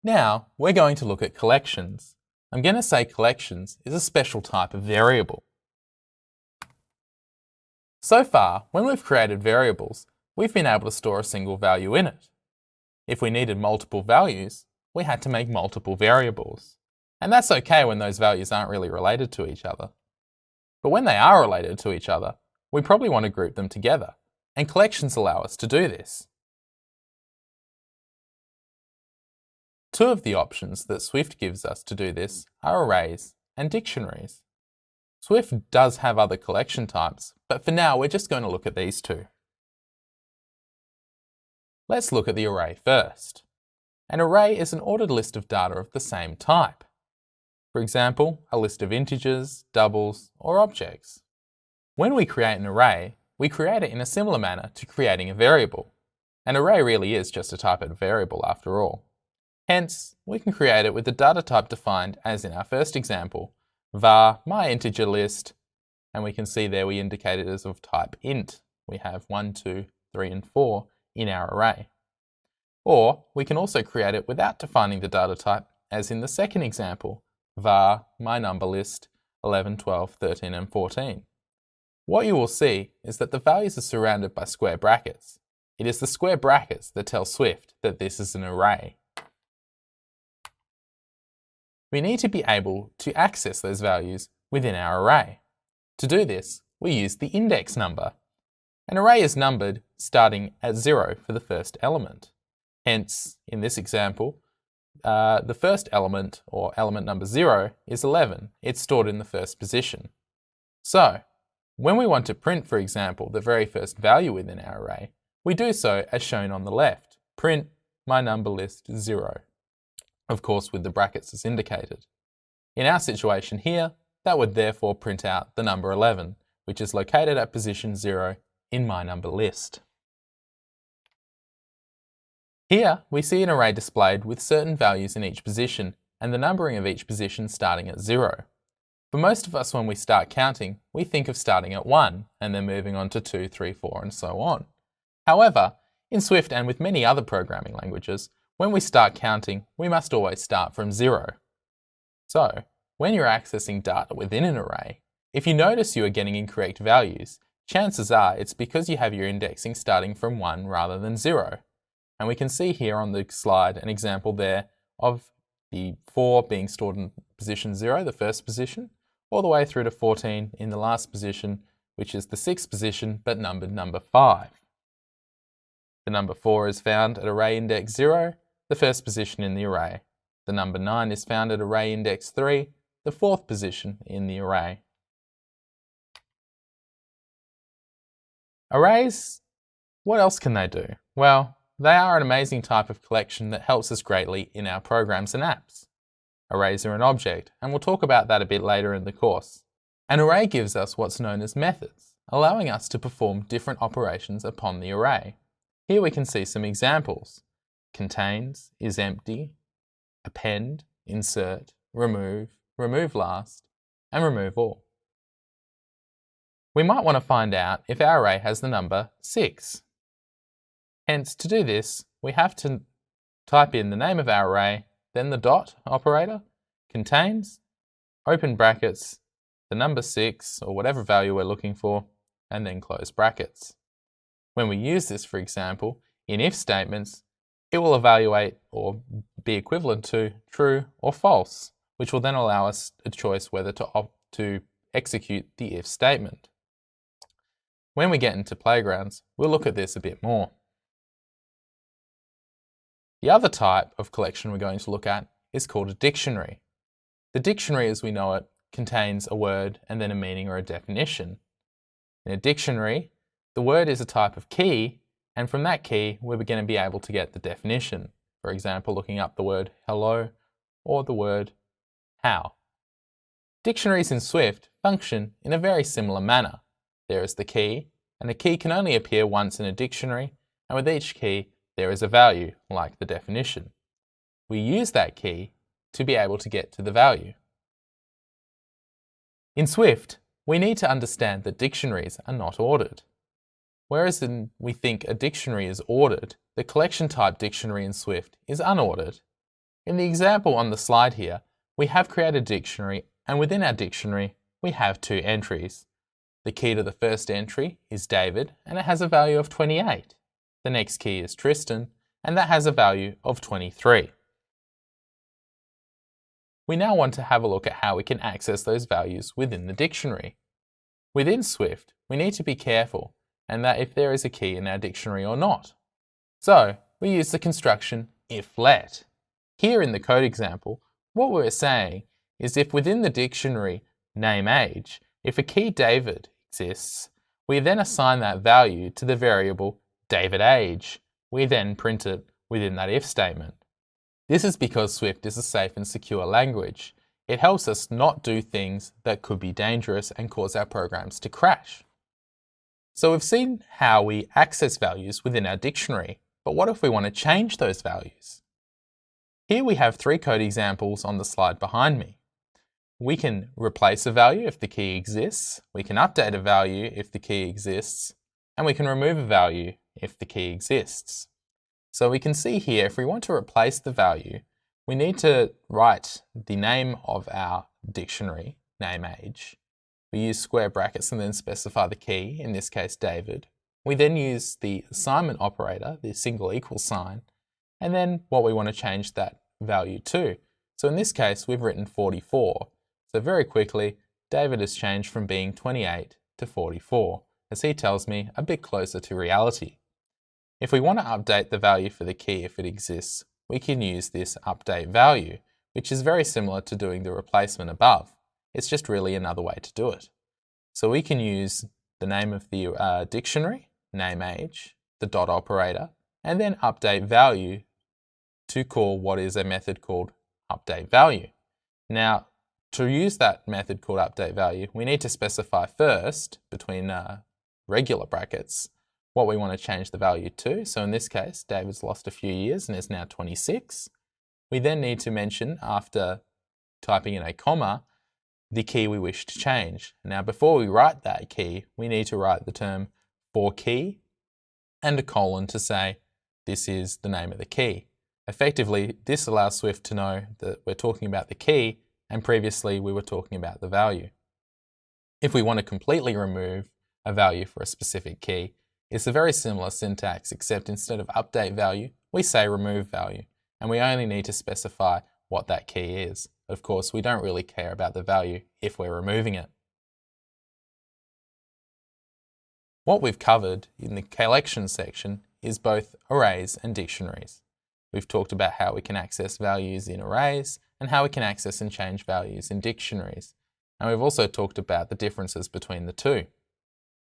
Now, we're going to look at collections. I'm going to say collections is a special type of variable. So far, when we've created variables, we've been able to store a single value in it. If we needed multiple values, we had to make multiple variables. And that's okay when those values aren't really related to each other. But when they are related to each other, we probably want to group them together, and collections allow us to do this. Two of the options that Swift gives us to do this are arrays and dictionaries. Swift does have other collection types, but for now we're just going to look at these two. Let's look at the array first. An array is an ordered list of data of the same type. For example, a list of integers, doubles, or objects. When we create an array, we create it in a similar manner to creating a variable. An array really is just a type of variable after all. Hence, we can create it with the data type defined as in our first example, var myIntegerList, and we can see there we indicate it as of type int. We have 1, 2, 3, and 4 in our array. Or we can also create it without defining the data type, as in the second example, var myNumberList 11, 12, 13, and 14. What you will see is that the values are surrounded by square brackets. It is the square brackets that tell Swift that this is an array. We need to be able to access those values within our array. To do this, we use the index number. An array is numbered starting at 0 for the first element. Hence, in this example, the first element, or element number 0, is 11. It's stored in the first position. So, when we want to print, for example, the very first value within our array, we do so as shown on the left, print myNumberList 0. Of course, with the brackets as indicated. In our situation here, that would therefore print out the number 11, which is located at position 0 in myNumberList. Here, we see an array displayed with certain values in each position and the numbering of each position starting at 0. For most of us, when we start counting, we think of starting at 1 and then moving on to 2, 3, 4, and so on. However, in Swift and with many other programming languages, when we start counting, we must always start from 0. So, when you're accessing data within an array, if you notice you are getting incorrect values, chances are it's because you have your indexing starting from 1 rather than 0. And we can see here on the slide an example there of the 4 being stored in position 0, the first position, all the way through to 14 in the last position, which is the 6th position, but numbered number 5. The number 4 is found at array index 0, the first position in the array. The number 9 is found at array index 3, the 4th position in the array. Arrays, what else can they do? Well, they are an amazing type of collection that helps us greatly in our programs and apps. Arrays are an object, and we'll talk about that a bit later in the course. An array gives us what's known as methods, allowing us to perform different operations upon the array. Here we can see some examples. Contains, is empty, append, insert, remove, remove last, and remove all. We might want to find out if our array has the number 6. Hence, to do this, we have to type in the name of our array, then the dot operator, contains, open brackets, the number 6, or whatever value we're looking for, and then close brackets. When we use this, for example, in if statements, it will evaluate or be equivalent to true or false, which will then allow us a choice whether to opt to execute the if statement. When we get into playgrounds, we'll look at this a bit more. The other type of collection we're going to look at is called a dictionary. The dictionary, as we know it, contains a word and then a meaning or a definition. In a dictionary, the word is a type of key, and from that key, we're going to be able to get the definition. For example, looking up the word hello or the word how. Dictionaries in Swift function in a very similar manner. There is the key, and the key can only appear once in a dictionary, and with each key, there is a value, like the definition. We use that key to be able to get to the value. In Swift, we need to understand that dictionaries are not ordered. Whereas we think a dictionary is ordered, the collection type dictionary in Swift is unordered. In the example on the slide here, we have created a dictionary, and within our dictionary, we have 2 entries. The key to the first entry is David, and it has a value of 28. The next key is Tristan, and that has a value of 23. We now want to have a look at how we can access those values within the dictionary. Within Swift, we need to be careful and that if there is a key in our dictionary or not. So, we use the construction if-let. Here in the code example, what we're saying is if within the dictionary name age, if a key David exists, we then assign that value to the variable David age. We then print it within that if statement. This is because Swift is a safe and secure language. It helps us not do things that could be dangerous and cause our programs to crash. So we've seen how we access values within our dictionary, but what if we want to change those values? Here we have 3 code examples on the slide behind me. We can replace a value if the key exists, we can update a value if the key exists, and we can remove a value if the key exists. So we can see here, if we want to replace the value, we need to write the name of our dictionary, name age. We use square brackets and then specify the key, in this case David. We then use the assignment operator, the single equal sign, and then what we want to change that value to. So in this case, we've written 44. So very quickly, David has changed from being 28 to 44, as he tells me a bit closer to reality. If we want to update the value for the key if it exists, we can use this update value, which is very similar to doing the replacement above. It's just really another way to do it. So we can use the name of the dictionary, name age, the dot operator, and then update value to call what is a method called update value. Now, to use that method called update value, we need to specify first, between regular brackets, what we want to change the value to. So in this case, David's lost a few years and is now 26. We then need to mention, after typing in a comma, the key we wish to change. Now before we write that key, we need to write the term for key and a colon to say this is the name of the key. Effectively, this allows Swift to know that we're talking about the key and previously we were talking about the value. If we want to completely remove a value for a specific key, it's a very similar syntax, except instead of update value, we say remove value, and we only need to specify what that key is. Of course, we don't really care about the value if we're removing it. What we've covered in the collection section is both arrays and dictionaries. We've talked about how we can access values in arrays and how we can access and change values in dictionaries. And we've also talked about the differences between the two.